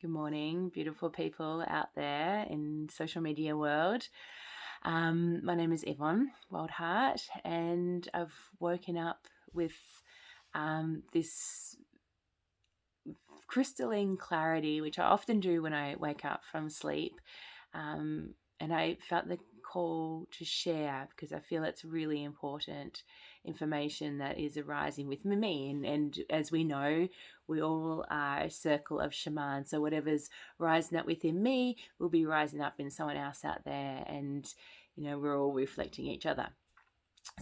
Good morning, beautiful people out there in social media world. My name is Yvonne Wildheart, and I've woken up with this crystalline clarity, which I often do when I wake up from sleep. And I felt the call to share because I feel it's really important information that is arising with me. And as we know, we all are a circle of shaman. So whatever's rising up within me will be rising up in someone else out there. And, we're all reflecting each other.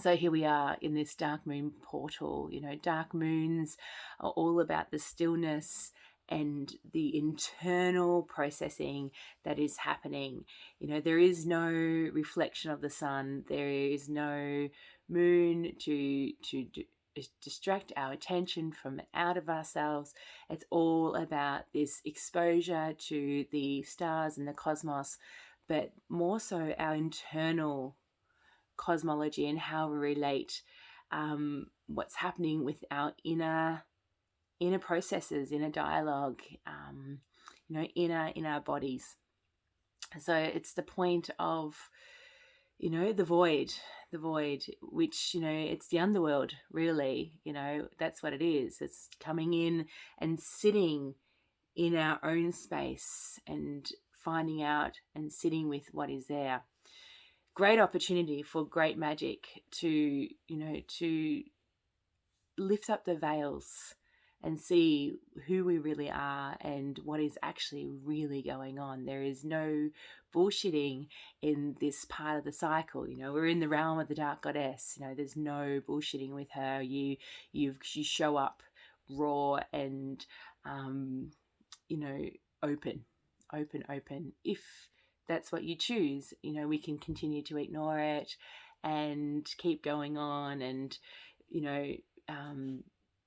So here we are in this dark moon portal. Dark moons are all about the stillness and the internal processing that is happening. There is no reflection of the sun. There is no moon to distract our attention from out of ourselves. It's all about this exposure to the stars and the cosmos, but more so our internal cosmology and how we relate, what's happening with our inner processes, inner dialogue, in our bodies. So it's the point of, the void, which, it's the underworld, really. That's what it is. It's coming in and sitting in our own space and finding out and sitting with what is there. Great opportunity for great magic to lift up the veils and see who we really are and what is actually really going on. There is no bullshitting in this part of the cycle. We're in the realm of the dark goddess. There's no bullshitting with her. You show up raw and open. If that's what you choose, we can continue to ignore it and keep going on and,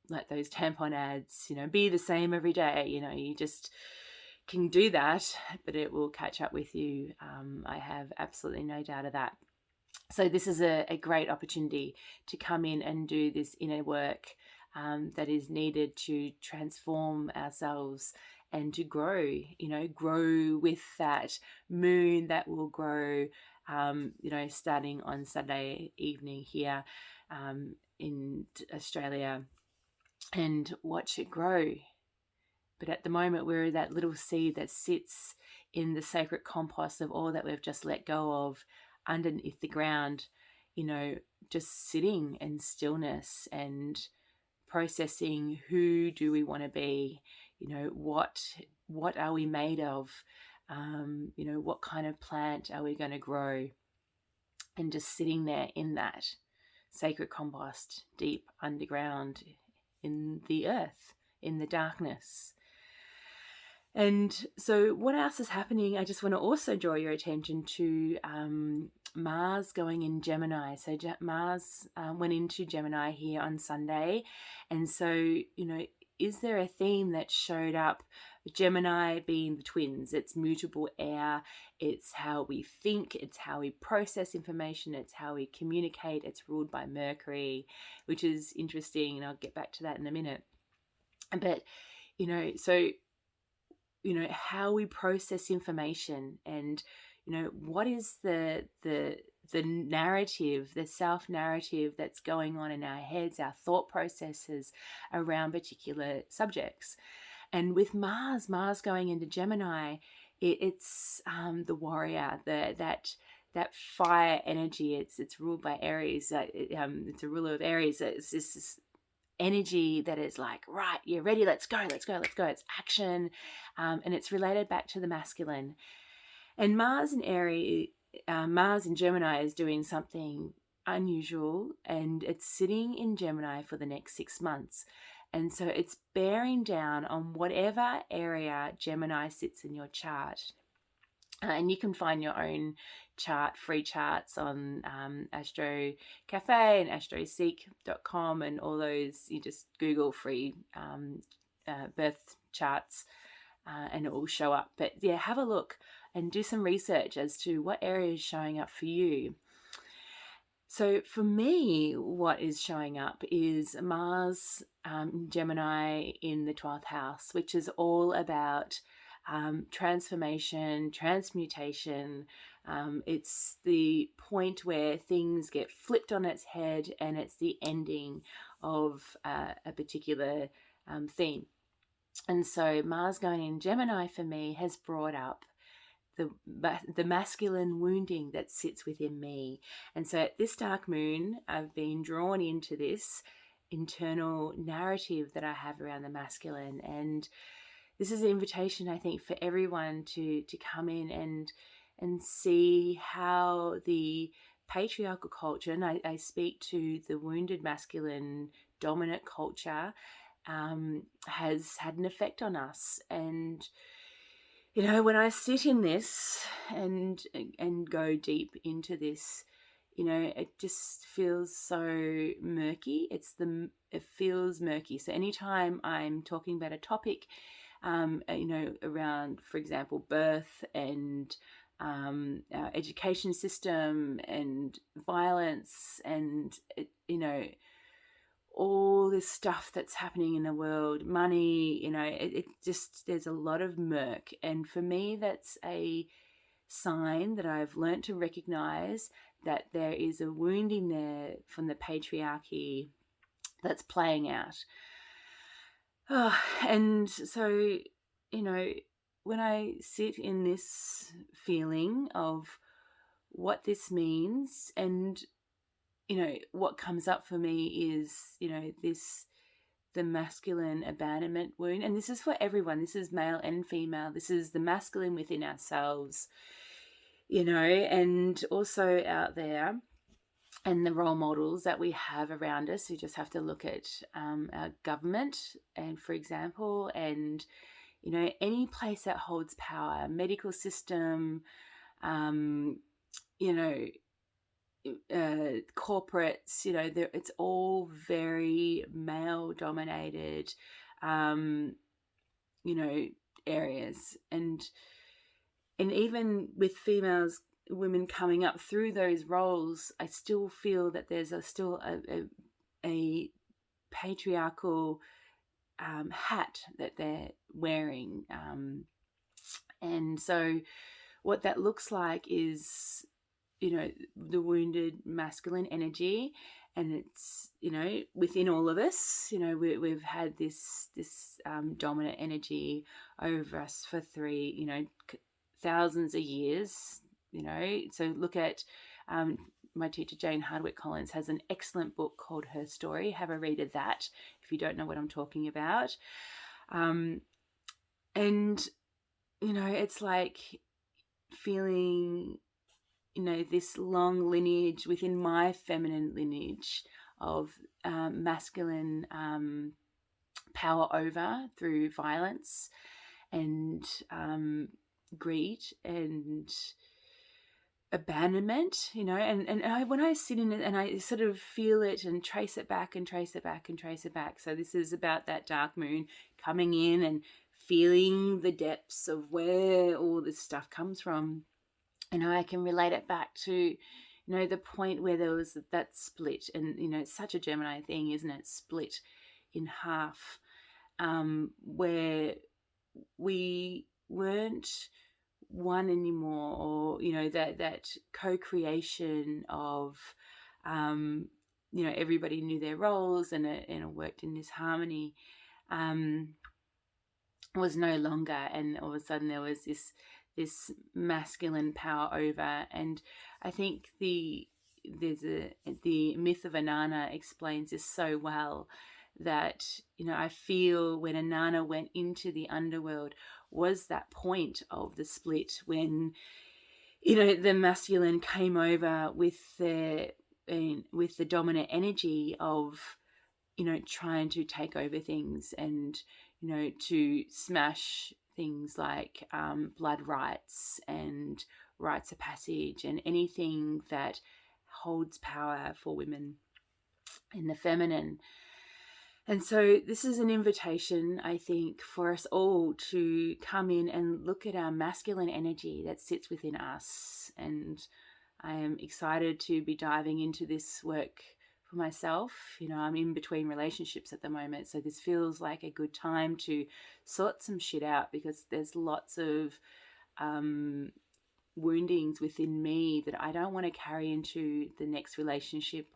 like those tampon ads, be the same every day. You just can do that, but it will catch up with you. I have absolutely no doubt of that. So this is a great opportunity to come in and do this inner work that is needed to transform ourselves and to grow with that moon that will grow, starting on Saturday evening here in Australia, and watch it grow. But at the moment, we're that little seed that sits in the sacred compost of all that we've just let go of underneath the ground, just sitting in stillness and processing who do we want to be, what are we made of, what kind of plant are we going to grow, and just sitting there in that sacred compost deep underground in the earth, in the darkness. And so what else is happening? I just want to also draw your attention to Mars going in Gemini. So Mars went into Gemini here on Sunday. And so, is there a theme that showed up? Gemini being the twins. It's mutable air. It's how we think. It's how we process information. It's how we communicate. It's ruled by Mercury, which is interesting. And I'll get back to that in a minute. But, how we process information and, what is the narrative, the self-narrative that's going on in our heads, our thought processes around particular subjects. And with Mars going into Gemini, it's the warrior, that fire energy. It's ruled by Aries. It's a ruler of Aries. It's this energy that is like, right, you're ready, let's go. It's action, and it's related back to the masculine. And Mars in Gemini is doing something unusual, and it's sitting in Gemini for the next 6 months. And so it's bearing down on whatever area Gemini sits in your chart. And you can find your own chart, free charts on Astro Cafe and astroseek.com and all those. You just Google free birth charts and it will show up. But yeah, have a look and do some research as to what area is showing up for you. So for me, what is showing up is Mars Gemini in the 12th house, which is all about transformation, transmutation. It's the point where things get flipped on its head, and it's the ending of a particular theme. And so Mars going in Gemini for me has brought up the masculine wounding that sits within me. And so at this dark moon, I've been drawn into this internal narrative that I have around the masculine. And this is an invitation, I think, for everyone to come in and see how the patriarchal culture, and I speak to the wounded masculine dominant culture, has had an effect on us. And when I sit in this and go deep into this, it just feels so murky. It feels murky. So anytime I'm talking about a topic, around, for example, birth and our education system and violence and, all this stuff that's happening in the world, money, it just, there's a lot of murk. And for me, that's a sign that I've learnt to recognize that there is a wound in there from the patriarchy that's playing out. And so, when I sit in this feeling of what this means, and what comes up for me is, the masculine abandonment wound. And this is for everyone. This is male and female. This is the masculine within ourselves, and also out there, and the role models that we have around us. You just have to look at our government, and for example, and, any place that holds power, medical system, corporates, it's all very male dominated, areas. And even with women coming up through those roles, I still feel that there's still a patriarchal hat that they're wearing. And so what that looks like is, the wounded masculine energy, and it's, within all of us, we've had this dominant energy over us for thousands of years, so look at, my teacher Jane Hardwick Collins has an excellent book called Her Story. Have a read of that if you don't know what I'm talking about. And, it's like feeling, this long lineage within my feminine lineage of masculine power over through violence and greed and abandonment, and when I sit in it and I sort of feel it and trace it back and trace it back and trace it back. So this is about that dark moon coming in and feeling the depths of where all this stuff comes from. I can relate it back to, the point where there was that split, and, it's such a Gemini thing, isn't it? Split in half, where we weren't one anymore, or, that co-creation of, everybody knew their roles and it worked in this harmony, was no longer. And all of a sudden there was this masculine power over. And I think the myth of Inanna explains this so well, that, I feel when Inanna went into the underworld was that point of the split when, the masculine came over with the dominant energy of, trying to take over things and, to smash things like blood rites and rites of passage and anything that holds power for women in the feminine. And so this is an invitation, I think, for us all to come in and look at our masculine energy that sits within us. And I am excited to be diving into this work for myself. You know, I'm in between relationships at the moment, so this feels like a good time to sort some shit out, because there's lots of woundings within me that I don't want to carry into the next relationship.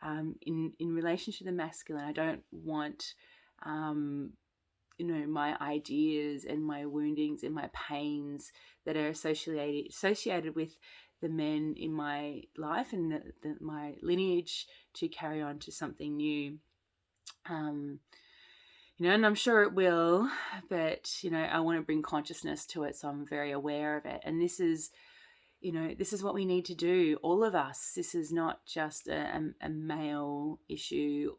In relation to the masculine, I don't want my ideas and my woundings and my pains that are associated with the men in my life and my lineage to carry on to something new. And I'm sure it will, but I want to bring consciousness to it, so I'm very aware of it. And this is what we need to do, all of us. This is not just a male issue,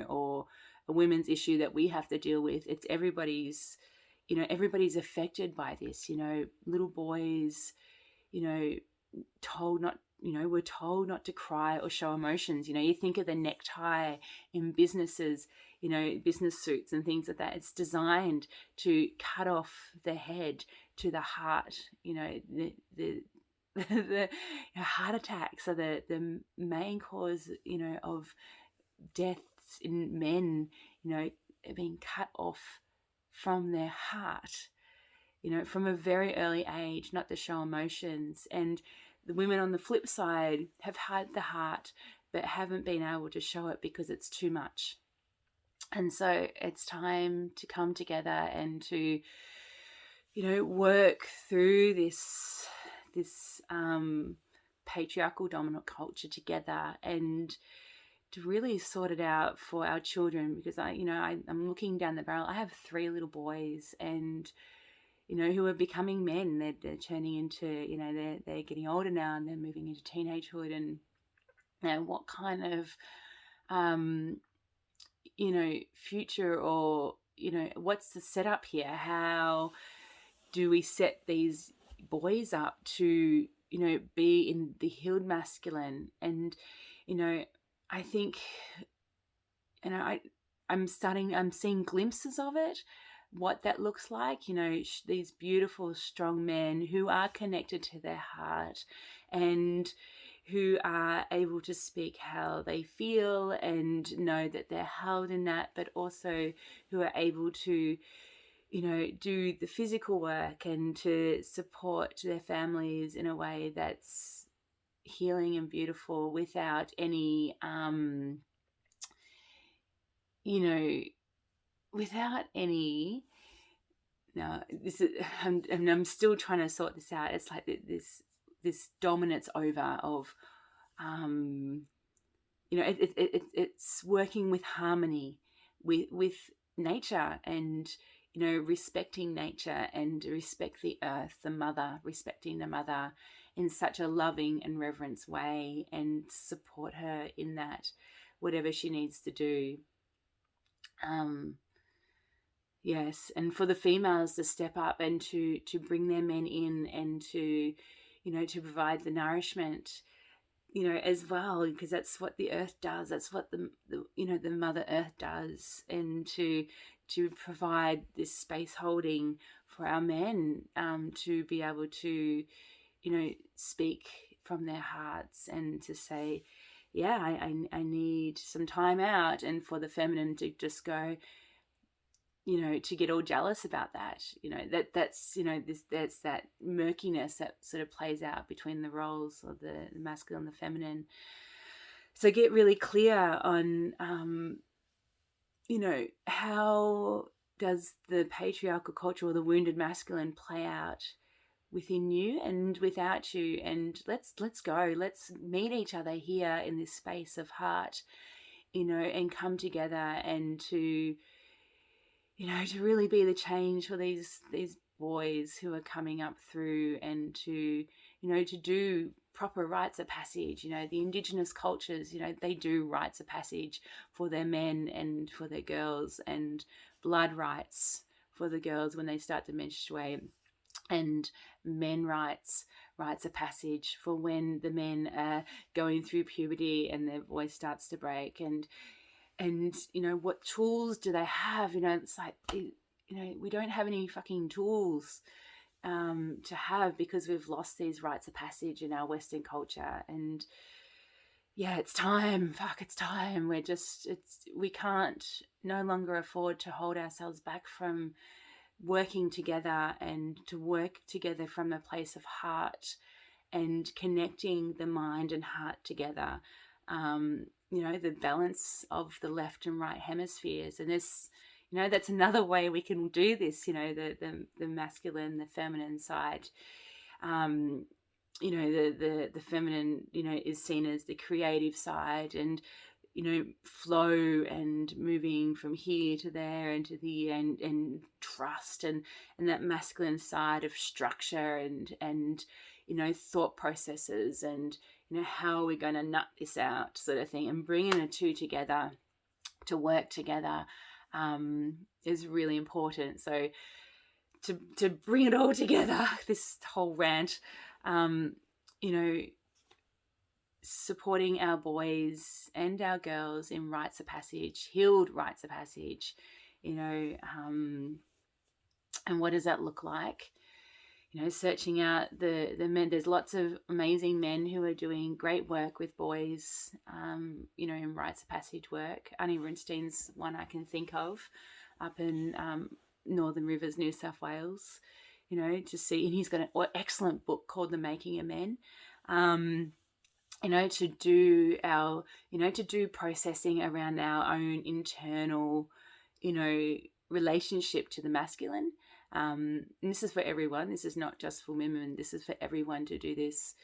or a women's issue that we have to deal with. It's everybody's. Everybody's affected by this. Little boys, told not. We're told not to cry or show emotions. You think of the necktie in businesses, business suits and things like that. It's designed to cut off the head to the heart. The heart attacks are the main cause, of deaths in men, being cut off from their heart, from a very early age, not to show emotions. And the women on the flip side have had the heart, but haven't been able to show it because it's too much. And so it's time to come together and to, work through this patriarchal dominant culture together, and to really sort it out for our children. Because I'm looking down the barrel. I have 3 little boys, and who are becoming men. They're turning into, they're getting older now, and they're moving into teenagehood. And what kind of future, or what's the setup here? How do we set these boys up to be in the healed masculine? And I think I'm seeing glimpses of it, what that looks like. These beautiful strong men who are connected to their heart, and who are able to speak how they feel and know that they're held in that, but also who are able to do the physical work and to support their families in a way that's healing and beautiful, without any I'm still trying to sort this out. It's like this dominance over of it's working with harmony with nature, and respecting nature, and respect the earth, the mother, respecting the mother in such a loving and reverence way, and support her in that, whatever she needs to do. Yes, and for the females to step up and to bring their men in, and to to provide the nourishment, as well, because that's what the earth does. That's what the Mother Earth does, and to provide this space holding for our men, to be able to speak from their hearts, and to say, yeah, I need some time out, and for the feminine to just go, to get all jealous about that, that's there's that murkiness that sort of plays out between the roles of the masculine and the feminine. So get really clear on, how does the patriarchal culture or the wounded masculine play out within you and without you, and let's go, let's meet each other here in this space of heart, and come together, and to to really be the change for these boys who are coming up through, and to to do proper rites of passage. The indigenous cultures, they do rites of passage for their men and for their girls, and blood rites for the girls when they start to menstruate, and men rites of passage for when the men are going through puberty and their voice starts to break. And what tools do they have? It's like, we don't have any fucking tools to have, because we've lost these rites of passage in our Western culture. And yeah, it's time. Fuck, it's time. We can't no longer afford to hold ourselves back from working together, and to work together from a place of heart and connecting the mind and heart together. The balance of the left and right hemispheres. And this, that's another way we can do this, the masculine, the feminine side. The feminine, is seen as the creative side, and flow and moving from here to there and to the and trust, and that masculine side of structure and thought processes, and how are we going to nut this out, sort of thing. And bringing the two together to work together is really important. So to bring it all together, this whole rant, supporting our boys and our girls in rites of passage, healed rites of passage, and what does that look like? Searching out the men. There's lots of amazing men who are doing great work with boys, in rites of passage work. Annie Runstein's one I can think of, up in Northern Rivers, New South Wales, to see. And he's got an excellent book called The Making of Men. To do processing around our own internal, relationship to the masculine. And this is for everyone. This is not just for women. This is for everyone to do this.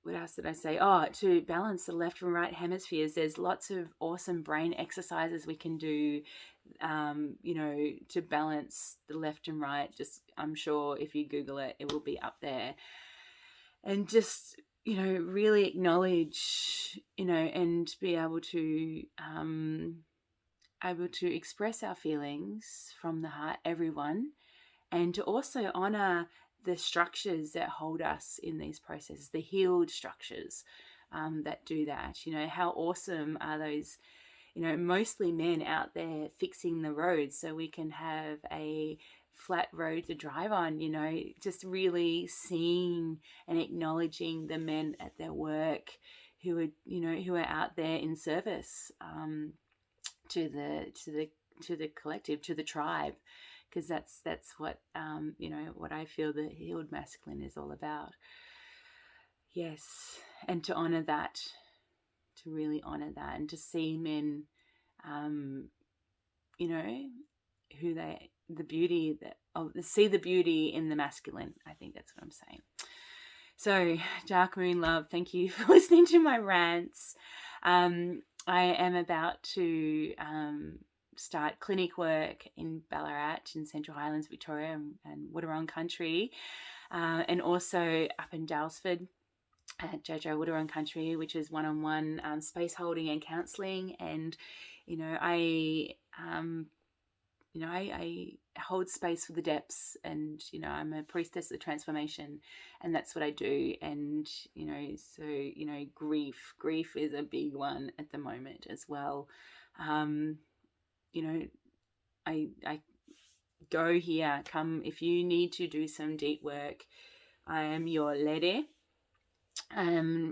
What else did I say? To balance the left and right hemispheres. There's lots of awesome brain exercises we can do, to balance the left and right. Just, I'm sure if you Google it, it will be up there. And just, really acknowledge, and be able to express our feelings from the heart, everyone, and to also honor the structures that hold us in these processes, the healed structures that do that. How awesome are those, mostly men out there fixing the roads so we can have a flat road to drive on, just really seeing and acknowledging the men at their work who are out there in service to the collective, to the tribe, because that's what what I feel the healed masculine is all about. Yes, and to honor that, to really honor that, and to see men, see the beauty in the masculine. I think that's what I'm saying. So, Dark Moon Love, thank you for listening to my rants. I am about to start clinic work in Ballarat in Central Highlands, Victoria, and Woodurong Country, and also up in Dalesford at Jojo Woodurong Country, which is one-on-one space holding and counselling. And I hold space for the depths, and I'm a priestess of transformation, and that's what I do. And grief is a big one at the moment as well. I go here, come if you need to do some deep work. I am your lady.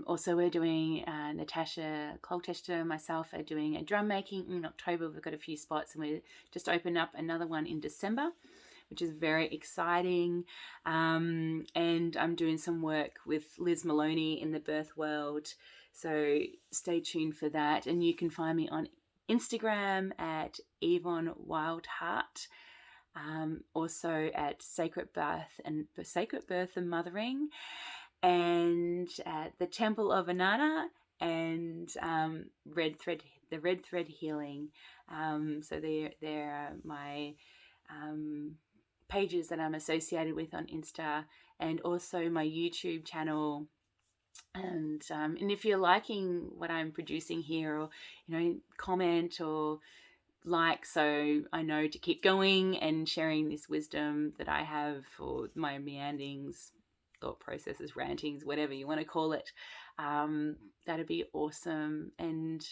Also, we're doing Natasha Colchester and myself are doing a drum making in October. We've got a few spots, and we're just opened up another one in December, which is very exciting. And I'm doing some work with Liz Maloney in the birth world, so stay tuned for that. And you can find me on Instagram at Yvonne Wildheart, also at Sacred Birth and Mothering, and at the Temple of Anana, and the Red Thread Healing. So there are my pages that I'm associated with on Insta, and also my YouTube channel. And if you're liking what I'm producing here, or comment or like, so I know to keep going and sharing this wisdom that I have, or my meanderings, thought processes, rantings, whatever you want to call it, that'd be awesome. And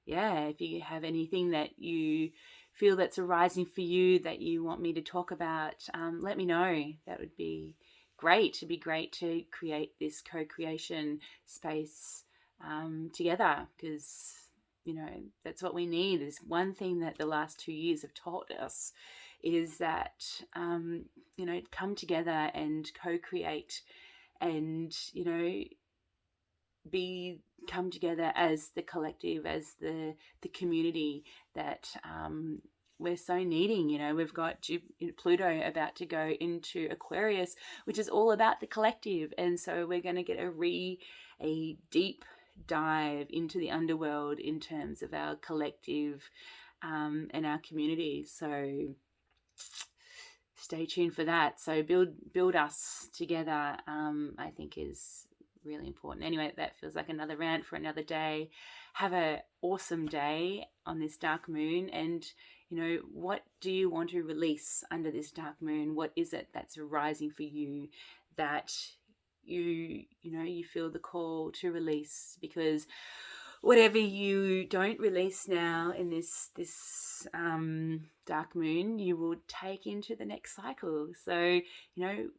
yeah, if you have anything that you feel that's arising for you that you want me to talk about, let me know. That would be great. It'd be great to create this co-creation space together, because that's what we need. Is one thing that the last 2 years have taught us, is that come together and co-create, and come together as the collective, as the community that we're so needing. We've got Pluto about to go into Aquarius, which is all about the collective, and so we're going to get a deep dive into the underworld in terms of our collective and our community. So stay tuned for that. So build us together, I think, is really important. Anyway, that feels like another rant for another day. Have an awesome day on this dark moon, and what do you want to release under this dark moon? What is it that's arising for you that you feel the call to release? Because whatever you don't release now in this dark moon, you will take into the next cycle. So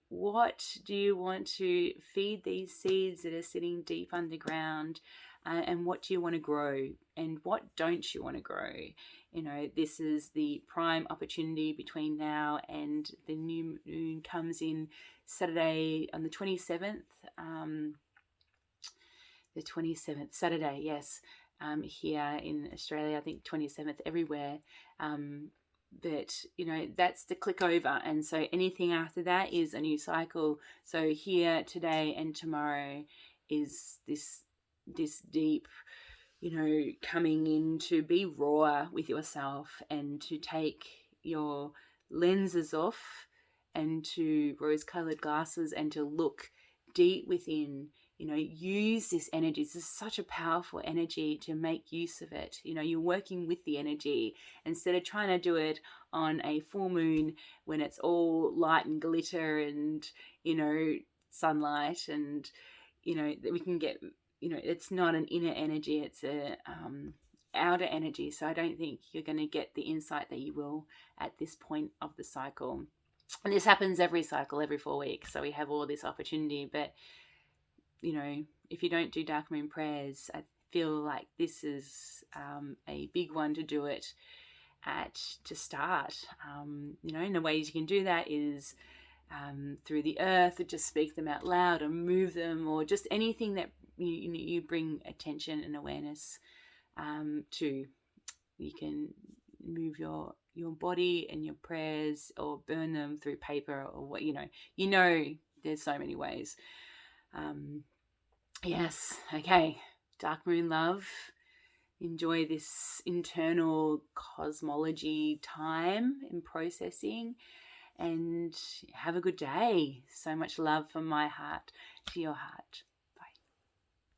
what do you want to feed these seeds that are sitting deep underground, and what do you want to grow, and what don't you want to grow? This is the prime opportunity between now and the new moon comes in Saturday on the 27th. The 27th, Saturday, yes, here in Australia, I think 27th everywhere. But that's the click over, and so anything after that is a new cycle. So here today and tomorrow is this deep, coming in to be raw with yourself, and to take your lenses off, and to rose-colored glasses, and to look deep within. Use this energy. This is such a powerful energy, to make use of it. You're working with the energy instead of trying to do it on a full moon when it's all light and glitter and sunlight, and we can get it's not an inner energy, it's a outer energy. So I don't think you're going to get the insight that you will at this point of the cycle. And this happens every cycle, every 4 weeks, so we have all this opportunity. But if you don't do Darkmoon Prayers, I feel like this is a big one to do it to start. And the ways you can do that is through the earth, or just speak them out loud, or move them, or just anything that you bring attention and awareness to. You can move your body and your prayers, or burn them through paper, or what there's so many ways. Yes, okay, dark moon love. Enjoy this internal cosmology time in processing, and have a good day. So much love from my heart to your heart.